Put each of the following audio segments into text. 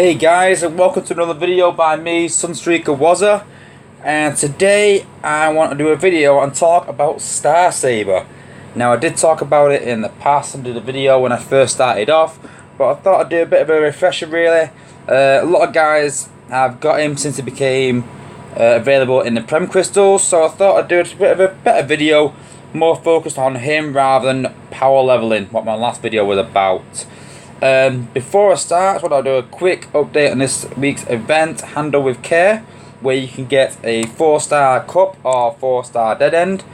Hey guys, and welcome to another video by me, Sunstreaker Wazza, and today I want to do a video and talk about Star Saber. Now I did talk about it in the past and did a video when I first started off, but I thought I'd do a bit of a refresher really. A lot of guys have got him since he became available in the Prem Crystals, so I thought I'd do a bit of a better video, more focused on him rather than power leveling, what my last video was about. Before I start, I'll do a quick update on this week's event, Handle with Care, where you can get a 4-star cup or 4-star dead end.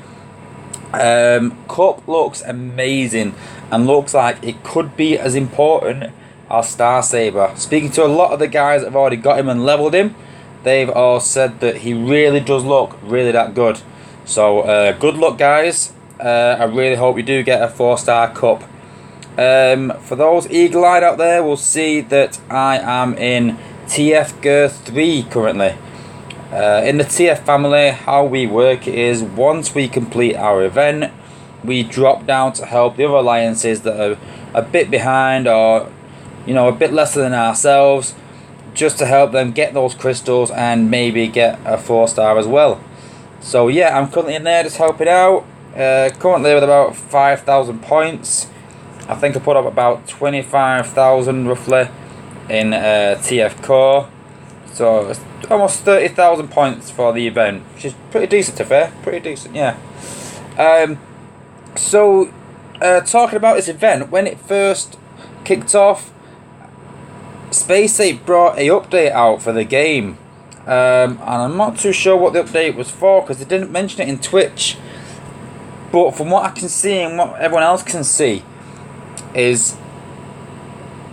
Cup looks amazing and looks like it could be as important as Star Saber. Speaking to a lot of the guys that have already got him and leveled him, they've all said that he really does look really that good. So good luck guys. I really hope you do get a 4-star cup. For those eagle-eyed out there, will see that I am in TF Gear 3 currently. In the TF family, how we work is once we complete our event, we drop down to help the other alliances that are a bit behind or a bit lesser than ourselves, just to help them get those crystals and maybe get a 4-star as well. So yeah, I'm currently in there just helping out. Currently with about 5,000 points. I think I put up about 25,000 roughly in TF Core, so it's almost 30,000 points for the event, which is pretty decent to fair, pretty decent, yeah. Talking about this event, when it first kicked off, Space8 brought a update out for the game, and I'm not too sure what the update was for because they didn't mention it in Twitch, but from what I can see and what everyone else can see, is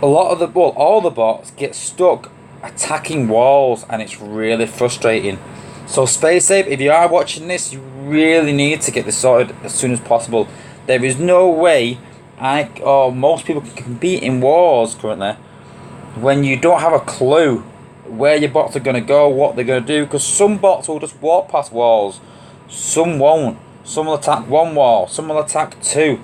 a lot of all the bots get stuck attacking walls, and it's really frustrating. So Space8, if you are watching this, you really need to get this sorted as soon as possible. There is no way most people can compete in wars currently when you don't have a clue where your bots are going to go, what they're going to do, because some bots will just walk past walls, some won't. Some will attack one wall, some will attack two.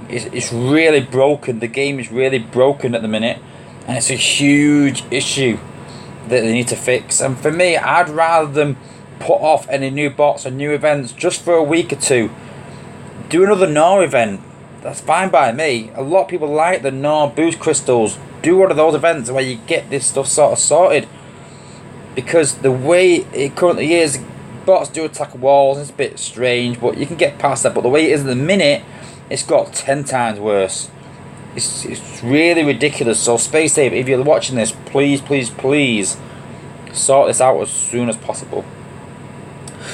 It's really broken. The game is really broken at the minute, and it's a huge issue that they need to fix. And for me, I'd rather them put off any new bots and new events just for a week or two. Do another Gnaw event. That's fine by me. A lot of people like the Gnaw boost crystals. Do one of those events where you get this stuff sort of sorted, because the way it currently is, bots do attack walls. It's a bit strange, but you can get past that. But the way it is at the minute, it's got 10 times worse. It's really ridiculous. So Space8, if you're watching this, please sort this out as soon as possible.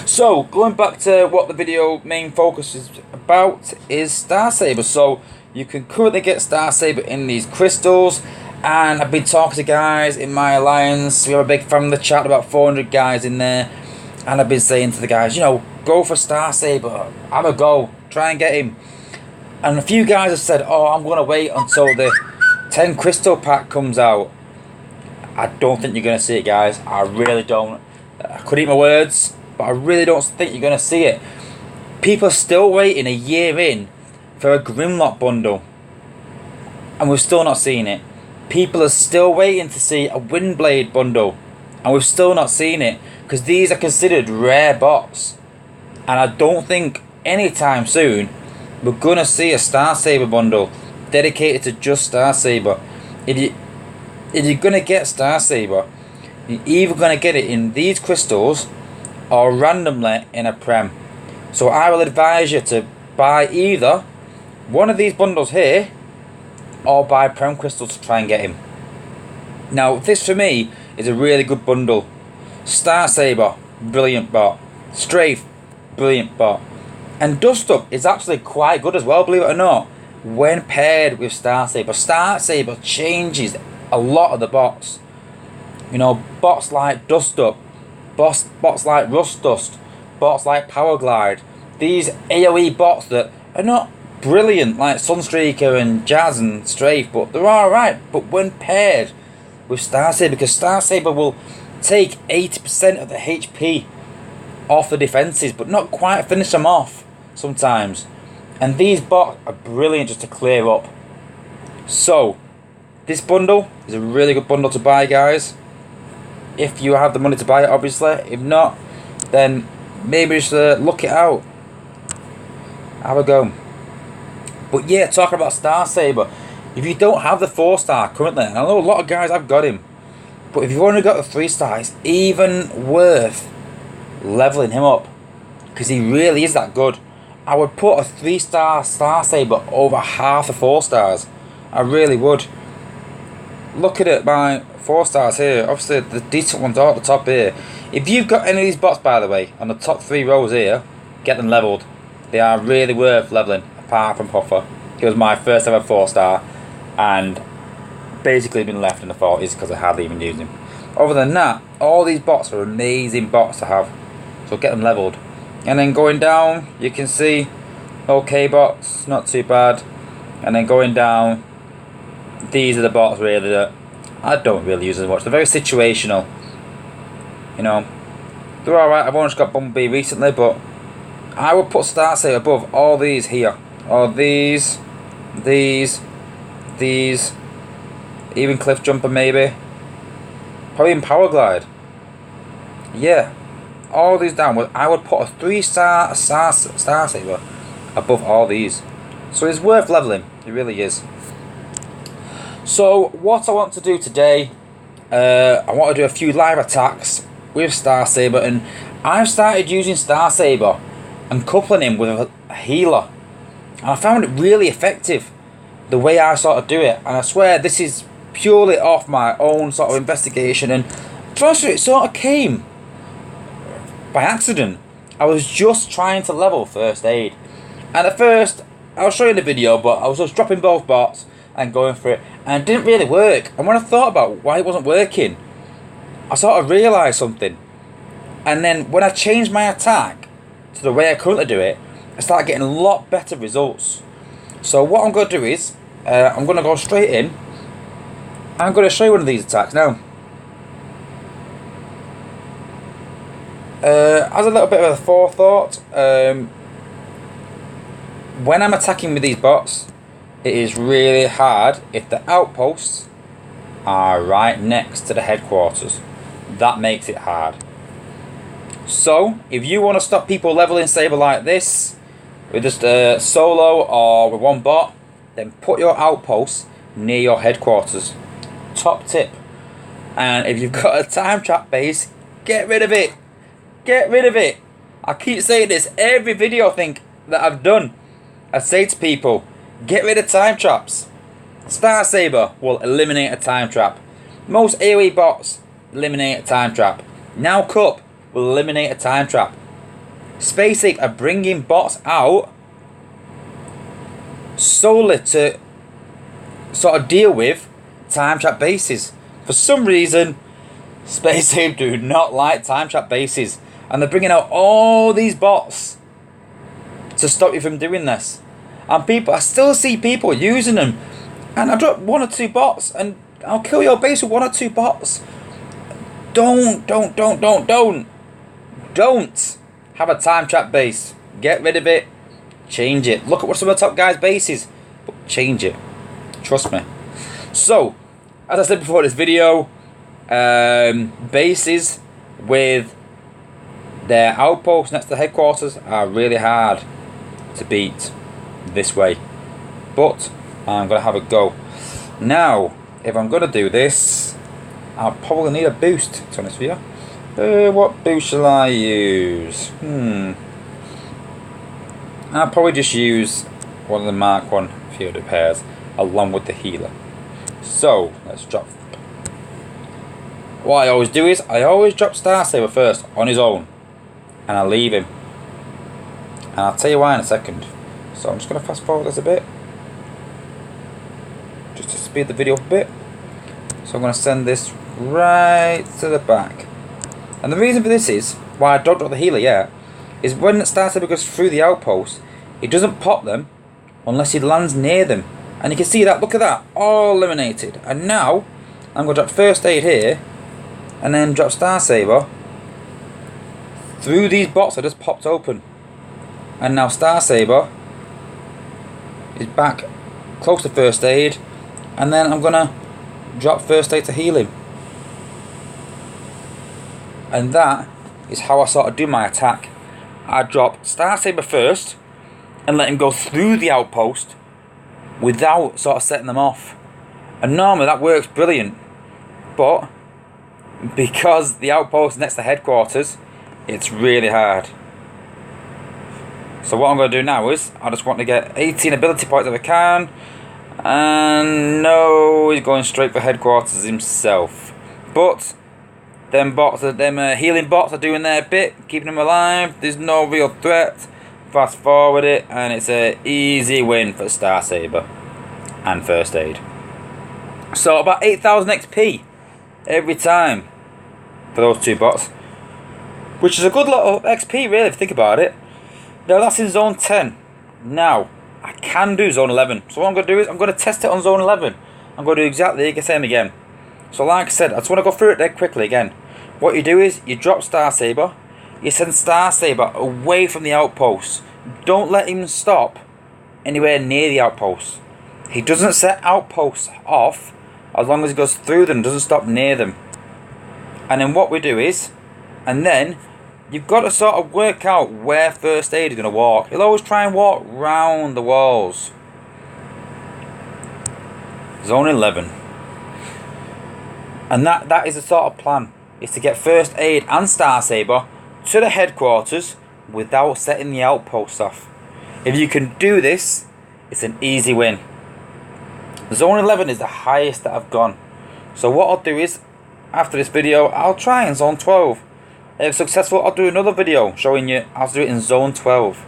So going back to what the video main focus is about, is Star Saber. So you can currently get Star Saber in these crystals, and I've been talking to guys in my alliance. We have a big family chat, about 400 guys in there, and I've been saying to the guys, go for Star Saber, have a go, try and get him. And a few guys have said, oh, I'm going to wait until the 10 crystal pack comes out. I don't think you're going to see it, guys. I really don't. I could eat my words, but I really don't think you're going to see it. People are still waiting a year in for a Grimlock bundle, and we've still not seen it. People are still waiting to see a Windblade bundle, and we've still not seen it, because these are considered rare bots. And I don't think anytime soon we're gonna see a Star Saber bundle dedicated to just Star Saber. If you're gonna get Star Saber, you're either gonna get it in these crystals or randomly in a Prem. So I will advise you to buy either one of these bundles here or buy Prem crystals to try and get him. Now this for me is a really good bundle. Star Saber, brilliant bot. Strafe, brilliant bot. And Dust Up is actually quite good as well, believe it or not, when paired with Star Saber. Star Saber changes a lot of the bots. Bots like Dust Up, bots like Rust Dust, bots like Power Glide. These AoE bots that are not brilliant like Sunstreaker and Jazz and Strafe, but they're alright. But when paired with Star Saber, because Star Saber will take 80% of the HP off the defences, but not quite finish them off sometimes. And these bots are brilliant just to clear up. So This bundle is a really good bundle to buy, guys. If you have the money to buy it, obviously. If not, then maybe just look it out. Have a go. But yeah, talking about Star Saber, if you don't have the 4-star currently, I know a lot of guys have got him, but if you've only got the 3-star, it's even worth leveling him up, because he really is that good. I would put a 3-star Star Saber over half the 4-stars. I really would. Look at it, my 4-stars here. Obviously, the decent ones are at the top here. If you've got any of these bots, by the way, on the top 3 rows here, get them leveled. They are really worth leveling, apart from Puffer. He was my first ever 4-star, and basically been left in the 40s because I hardly even used him. Other than that, all these bots are amazing bots to have, so get them leveled. And then going down, you can see okay bots, not too bad. And then going down, these are the bots really that I don't really use as much. They're very situational, you know. They're alright. I've only just got Bumblebee recently, but I would put Star Saber above all these here. Or these, even Cliff Jumper maybe. Probably in Power Glide. Yeah. All these down. I would put a 3-star Star Saber above all these. So it's worth leveling. It really is. So what I want to do today, I want to do a few live attacks with Star Saber, and I've started using Star Saber and coupling him with a healer, and I found it really effective the way I sort of do it. And I swear this is purely off my own sort of investigation, and trust me, it sort of came by accident. I was just trying to level first aid, and at first I'll show you the video, but I was just dropping both bots and going for it, and it didn't really work. And when I thought about why it wasn't working, I sort of realised something. And then when I changed my attack to the way I currently do it, I started getting a lot better results. So what I'm going to do is, I'm going to go straight in. I'm going to show you one of these attacks now. As a little bit of a forethought, when I'm attacking with these bots, it is really hard if the outposts are right next to the headquarters. That makes it hard. So, if you want to stop people leveling Saber like this, with just a solo or with one bot, then put your outposts near your headquarters. Top tip. And if you've got a time trap base, get rid of it. Get rid of it. I keep saying this every video I think that I've done. I say to people, get rid of time traps. Star Saber will eliminate a time trap. Most AoE bots eliminate a time trap. Now Cup will eliminate a time trap. SpaceX are bringing bots out solely to sort of deal with time trap bases. For some reason, SpaceX do not like time trap bases, and they're bringing out all these bots to stop you from doing this. And people, I still see people using them, and I drop 1 or 2 bots, and I'll kill your base with 1 or 2 bots. Don't have a time trap base. Get rid of it. Change it. Look at what some of the top guys' bases, but change it. Trust me. So, as I said before this video, bases with their outposts next to the headquarters are really hard to beat this way, but I'm going to have a go. Now, if I'm going to do this, I'll probably need a boost, to be honest with you. What boost shall I use? I'll probably just use one of the Mark 1 field repairs along with the healer. So, let's drop. What I always do is, I always drop Star Saber first on his own, and I leave him. And I'll tell you why in a second. So I'm just going to fast forward this a bit, just to speed the video up a bit. So I'm going to send this right to the back. And the reason for this is, why I don't drop the healer yet, is when Star Saber goes through the outpost, it doesn't pop them unless he lands near them. And you can see that, look at that, all eliminated. And now, I'm going to drop first aid here, and then drop Star Saber through these bots I just popped open. And now Star Saber is back close to first aid, and then I'm gonna drop first aid to heal him. And that is how I sort of do my attack. I drop Star Saber first and let him go through the outpost without sort of setting them off. And normally that works brilliant, but because the outpost is next to headquarters, it's really hard. So what I'm going to do now is I just want to get 18 ability points if I can. And no, he's going straight for headquarters himself. But them healing bots are doing their bit, keeping him alive. There's no real threat. Fast forward it, and it's an easy win for Star Saber and first aid. So about 8,000 XP every time for those two bots, which is a good lot of XP really if you think about it. Now that's in zone 10. Now I can do zone 11. So what I'm going to do is I'm going to test it on zone 11. I'm going to do exactly the same again. So like I said, I just want to go through it there quickly again. What you do is you drop Star Saber, you send Star Saber away from the outposts. Don't let him stop anywhere near the outposts. He doesn't set outposts off as long as he goes through them, doesn't stop near them. And then what we do is, and then you've got to sort of work out where first aid is going to walk. He'll always try and walk round the walls. Zone 11. And that is the sort of plan, is to get first aid and Star Saber to the headquarters without setting the outposts off. If you can do this, it's an easy win. Zone 11 is the highest that I've gone. So what I'll do is, after this video, I'll try in zone 12. If successful, I'll do another video showing you how to do it in zone 12.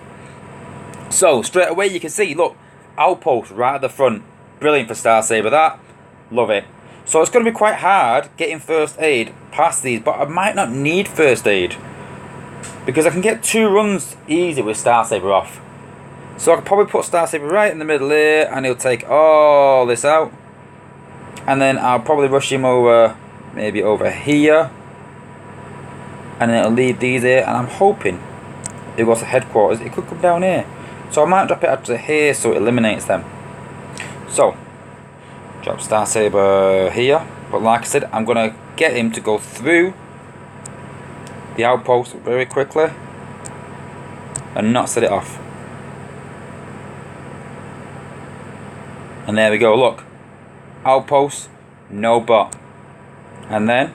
So straight away you can see, look, outpost right at the front. Brilliant for Star Saber, that. Love it. So it's going to be quite hard getting first aid past these, but I might not need first aid because I can get 2 runs easy with Star Saber off. So I could probably put Star Saber right in the middle here and he'll take all this out. And then I'll probably rush him over, maybe over here. And then it'll leave these here, and I'm hoping it goes to headquarters. It could come down here. So I might drop it up to here so it eliminates them. So drop Star Saber here, but like I said, I'm gonna get him to go through the outpost very quickly and not set it off. And there we go, look, outpost, no bot. And then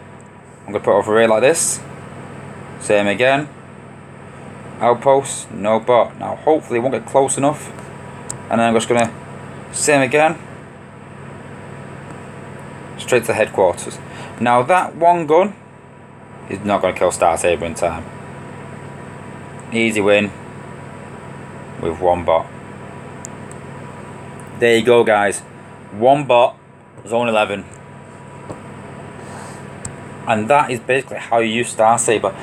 I'm gonna put it over here like this, same again, outpost, no bot. Now hopefully it won't get close enough, and then I'm just gonna same again, straight to the headquarters. Now that one gun is not going to kill Star Saber in time. Easy win with one bot. There you go guys, one bot, zone 11. And that is basically how you use Star Saber.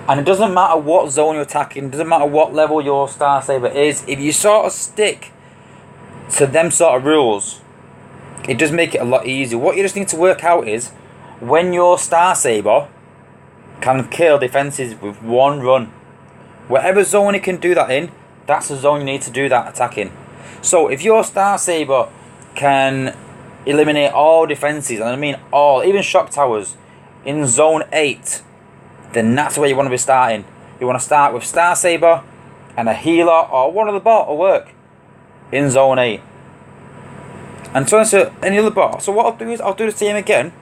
And it doesn't matter what zone you're attacking, it doesn't matter what level your Star Saber is, if you sort of stick to them sort of rules, it does make it a lot easier. What you just need to work out is when your Star Saber can kill defenses with one run. Whatever zone it can do that in, that's the zone you need to do that attack in. So if your Star Saber can eliminate all defenses, and I mean all, even shock towers, in zone 8, then that's where you want to be starting. You want to start with Star Saber and a healer or one of the bot will work in zone 8. And turn to any other bot. So what I'll do is I'll do the same again,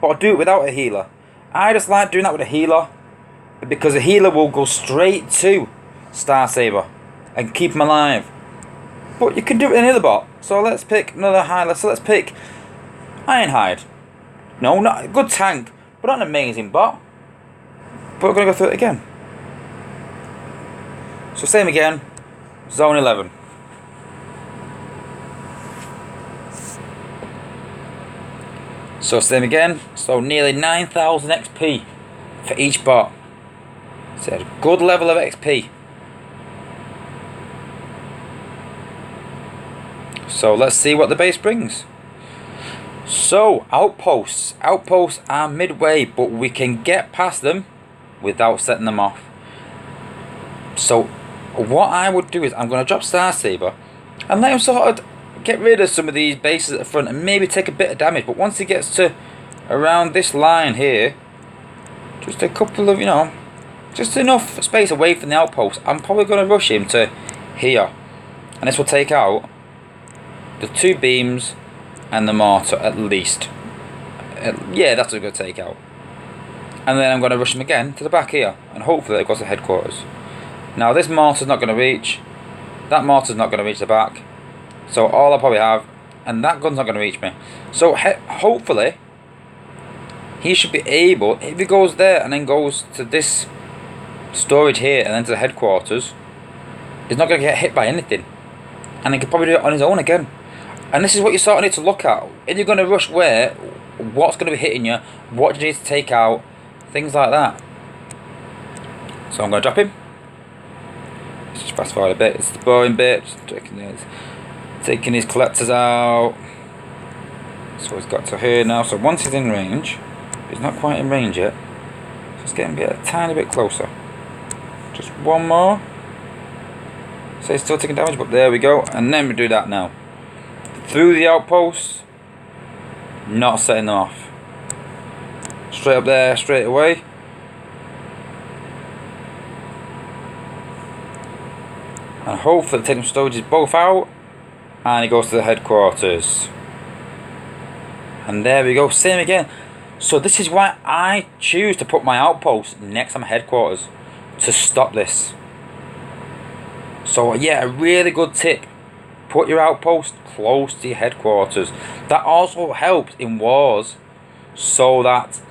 but I'll do it without a healer. I just like doing that with a healer because a healer will go straight to Star Saber and keep him alive. But you can do it with any other bot. So let's pick another highlight. So let's pick Ironhide. No, not a good tank, but not an amazing bot. But we're going to go through it again. So same again, zone 11. So same again, so nearly 9,000 XP for each bot. So a good level of XP. So let's see what the base brings. So outposts are midway, but we can get past them without setting them off. So what I would do is I'm going to drop Star Saber and let him sort of get rid of some of these bases at the front and maybe take a bit of damage. But once he gets to around this line here, just a couple of, you know, just enough space away from the outpost, I'm probably going to rush him to here. And this will take out the 2 beams and the mortar at least. Yeah, that's what I'm going to take out. And then I'm going to rush him again to the back here. And hopefully it goes to headquarters. Now this mortar's not going to reach. That mortar's not going to reach the back. So all I probably have, and that gun's not going to reach me. So hopefully he should be able, if he goes there and then goes to this storage here and then to the headquarters, he's not going to get hit by anything. And he could probably do it on his own again. And this is what you sort of need to look at. If you're going to rush where, what's going to be hitting you, what do you need to take out, things like that. So I'm going to drop him. Let's just fast forward a bit. It's the boring bit. Taking his collectors out. So he's got to here now. So once he's in range, he's not quite in range yet. So it's getting a tiny bit closer. Just one more. So he's still taking damage, but there we go. And then we do that now. Through the outposts. Not setting them off. Straight up there, straight away. And hopefully taking storages both out. And he goes to the headquarters. And there we go, same again. So this is why I choose to put my outpost next to my headquarters, to stop this. So yeah, a really good tip. Put your outpost close to your headquarters. That also helps in wars, so that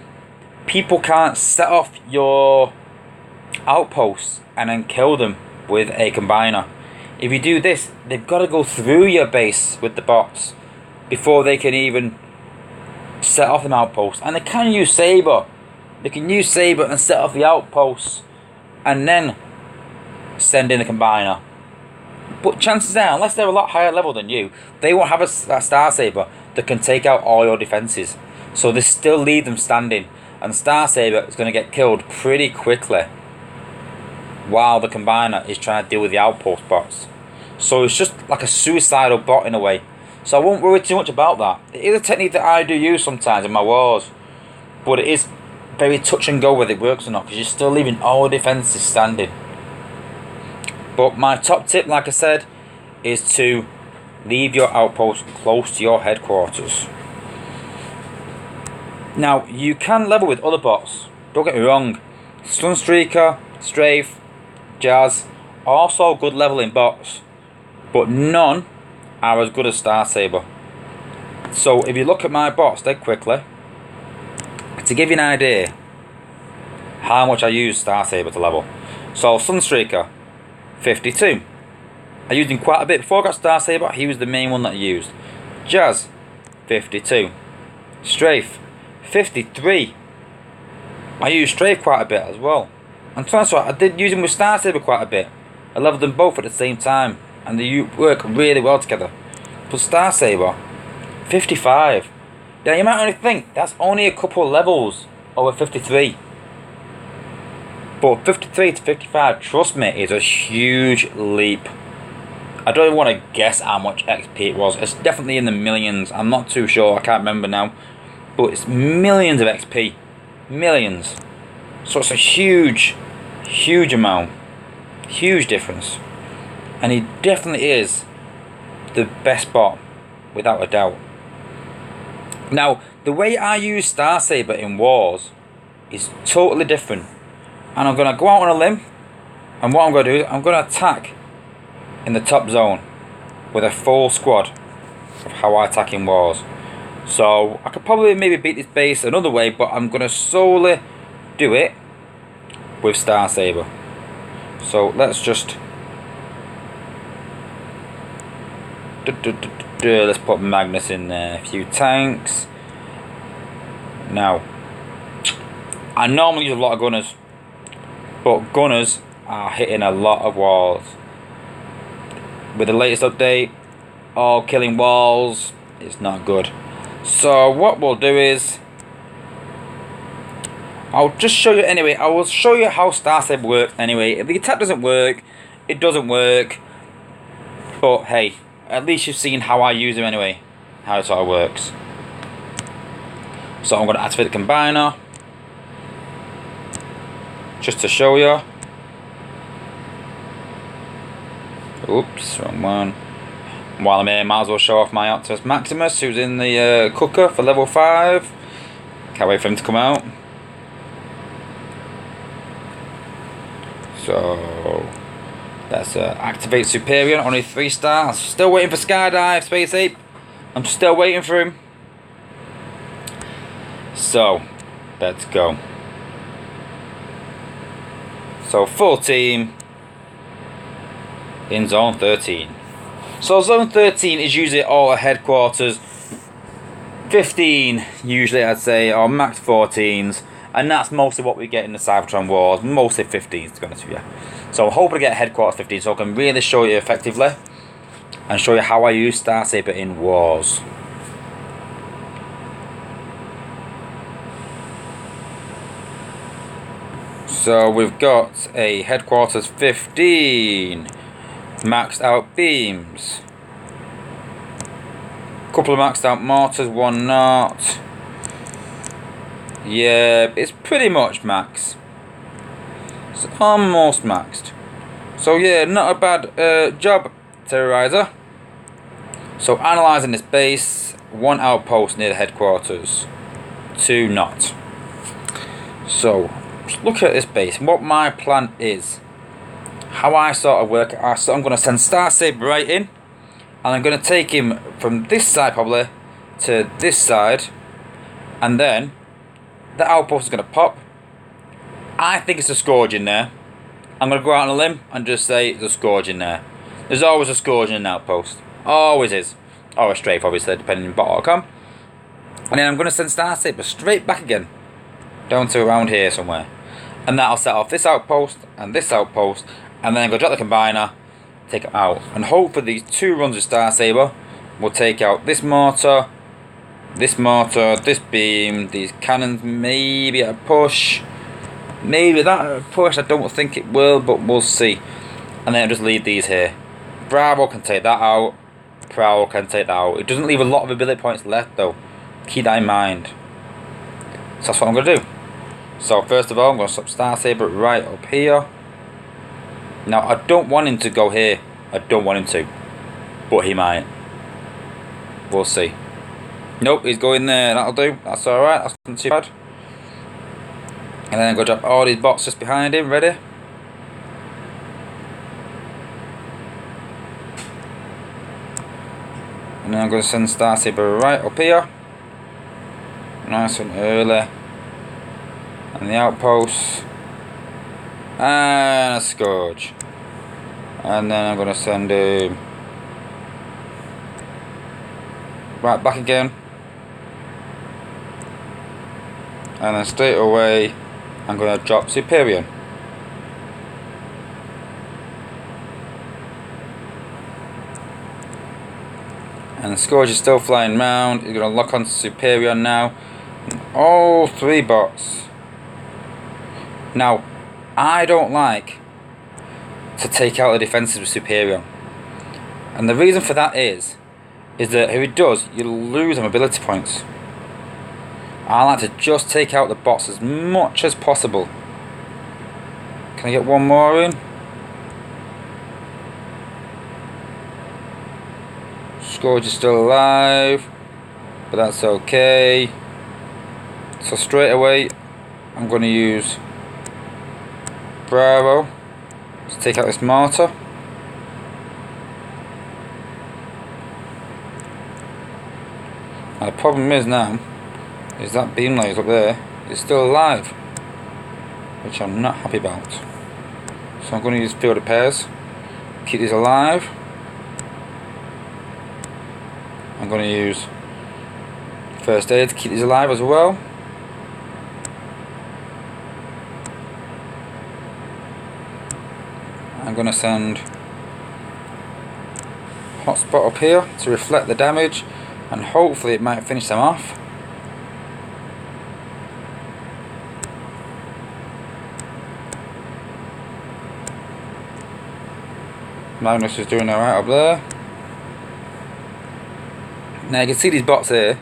people can't set off your outposts and then kill them with a combiner. If you do this, they've got to go through your base with the bots before they can even set off an outpost. And they can use saber. They can use saber and set off the outposts and then send in the combiner. But chances are, unless they're a lot higher level than you, they won't have a Star Saber that can take out all your defences. So they still leave them standing. And Star Saber is going to get killed pretty quickly while the combiner is trying to deal with the outpost bots. So it's just like a suicidal bot in a way. So I won't worry too much about that. It is a technique that I do use sometimes in my wars. But it is very touch and go whether it works or not, because you're still leaving all defences standing. But my top tip, like I said, is to leave your outpost close to your headquarters. Now, you can level with other bots. Don't get me wrong. Sunstreaker, Strafe, Jazz, also good leveling bots. But none are as good as Star Saber. So if you look at my bots dead quickly, to give you an idea how much I use Star Saber to level. So Sunstreaker, 52. I used him quite a bit before I got Star Saber. He was the main one that I used. Jazz, 52. Strafe, 53. I used Strafe quite a bit as well. And Transfer, I did use him with Star Saber quite a bit. I leveled them both at the same time, and they work really well together. But Star Saber, 55. Now you might only think that's only a couple of levels over 53. But 53 to 55, trust me, is a huge leap. I don't even want to guess how much XP it was. It's definitely in the millions. I'm not too sure. I can't remember now. But it's millions of XP. Millions. So it's a huge, huge amount. Huge difference. And he definitely is the best bot, without a doubt. Now, the way I use Star Saber in wars is totally different. And I'm going to go out on a limb, and what I'm going to do is I'm going to attack in the top zone with a full squad of how I attack in wars. So I could probably maybe beat this base another way, but I'm going to solely do it with Star Saber. So let's just let's put Magnus in there, a few tanks. Now, I normally use a lot of gunners, but gunners are hitting a lot of walls. With the latest update, all killing walls, it's not good. So what we'll do is, I'll just show you anyway. I will show you how Star Saber works anyway. If the attack doesn't work, it doesn't work. But hey, at least you've seen how I use them anyway, how it sort of works. So I'm going to activate the combiner, just to show you. Oops, wrong one. While I'm here, might as well show off my Optimus Maximus, who's in the cooker for level 5. Can't wait for him to come out. So let's activate Superior, only 3 stars. Still waiting for Skydive, Space Ape. I'm still waiting for him. So let's go. So full team in zone 13. So zone 13 is usually all at headquarters. 15 usually, I'd say, or max 14s, and that's mostly what we get in the Cybertron Wars, mostly 15s to be honest with you. So I'm hoping to get headquarters 15 so I can really show you effectively and show you how I use Star Saber in Wars. So we've got a headquarters 15, maxed out beams, couple of maxed out mortars, 1 not. Yeah, it's pretty much max. It's almost maxed. So yeah, not a bad job, Terrorizer. So analysing this base, 1 outpost near the headquarters, 2 not. So just look at this base. What my plan is, how I sort of work it. So I'm going to send Star Saber right in, and I'm going to take him from this side probably to this side, and then the outpost is going to pop. I think it's a Scourge in there. I'm going to go out on a limb and just say there's a Scourge in there. There's always a Scourge in an outpost. Always is. Or a strafe, obviously, depending on bot or com. And then I'm going to send Star Saber straight back again, down to around here somewhere. And that'll set off this outpost, and this outpost, and then I'm going to drop the combiner, take it out. And hopefully these 2 runs of Star Saber will take out this mortar, this beam, these cannons, maybe at a push. Maybe that at a push, I don't think it will, but we'll see. And then I'll just leave these here. Bravo can take that out, Prowl can take that out. It doesn't leave a lot of ability points left though. Keep that in mind. So that's what I'm going to do. So first of all, I'm going to stop Star Saber right up here. Now I don't want him to go here. I don't want him to. But he might. We'll see. Nope, he's going there. That'll do. That's alright. That's not too bad. And then I'm going to drop all these bots just behind him. Ready? And then I'm going to send Star Saber right up here. Nice and early. And the outposts. And a Scourge. And then I'm going to send him right back again. And then straight away I'm going to drop Superior. And the Scourge is still flying round. He's going to lock onto Superior now. And all 3 bots. Now, I don't like to take out the defences with Superior. And the reason for that is that if it does, you'll lose them ability points. I like to just take out the bots as much as possible. Can I get one more in? Scourge is still alive, but that's okay. So straight away, I'm going to use Bravo to take out this mortar. Now the problem is now, is that beam laser up there is still alive, which I'm not happy about. So I'm going to use field repairs, keep these alive. I'm going to use first aid to keep these alive as well. I'm going to send hotspot up here to reflect the damage, and hopefully it might finish them off. Magnus is doing alright up there. Now you can see these bots here.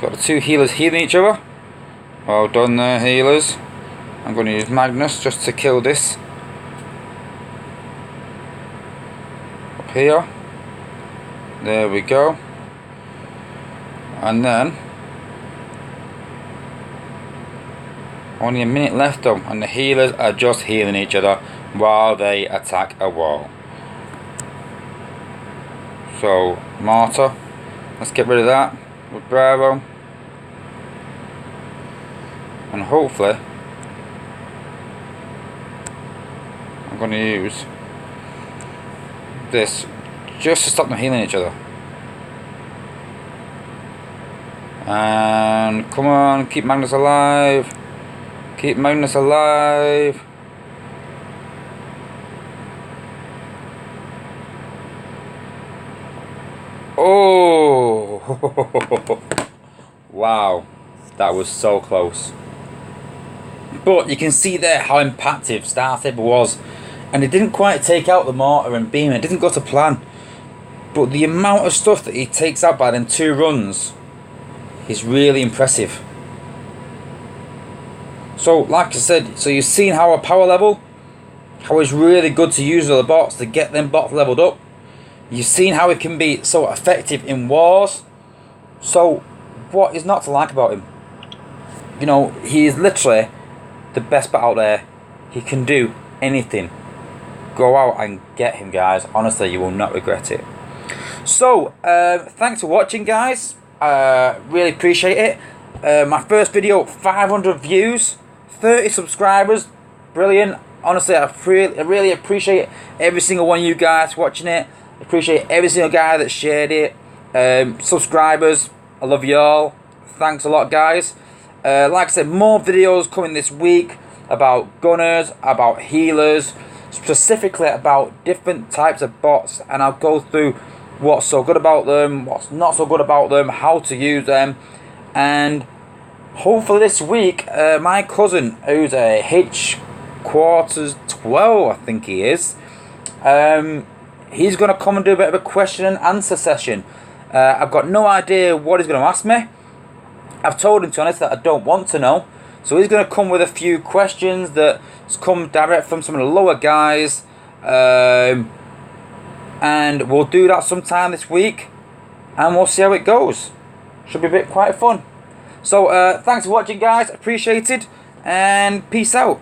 Got the two healers healing each other. Well done there, healers. I'm going to use Magnus just to kill this. Up here. There we go. And then only a minute left though, and the healers are just healing each other while they attack a wall. So Marta, let's get rid of that with Bravo, and hopefully I'm going to use this just to stop them healing each other. And come on, keep Magnus alive. Keep Magnus alive. Oh! Wow, that was so close. But you can see there how impactful Star Saber was. And it didn't quite take out the mortar and beam. It didn't go to plan. But the amount of stuff that he takes out by them 2 runs is really impressive. So like I said, so you've seen how our power level, how it's really good to use other bots to get them bots leveled up. You've seen how it can be so effective in wars. So what is not to like about him? You know, he is literally the best bot out there. He can do anything. Go out and get him, guys. Honestly, you will not regret it. So thanks for watching, guys. Really appreciate it. My first video, 500 views, 30 subscribers, brilliant. Honestly, I really appreciate every single one of you guys watching it. Appreciate every single guy that shared it. Subscribers, I love you all. Thanks a lot, guys. Like I said, more videos coming this week about gunners, about healers, specifically about different types of bots, and I'll go through what's so good about them, what's not so good about them, how to use them. And hopefully this week, my cousin, who's a H quarters 12, I think he is, he's going to come and do a bit of a question and answer session. I've got no idea what he's going to ask me. I've told him, to be honest, that I don't want to know. So he's going to come with a few questions that come direct from some of the lower guys. And we'll do that sometime this week. And we'll see how it goes. Should be a bit quite fun. So thanks for watching, guys. Appreciated. And peace out.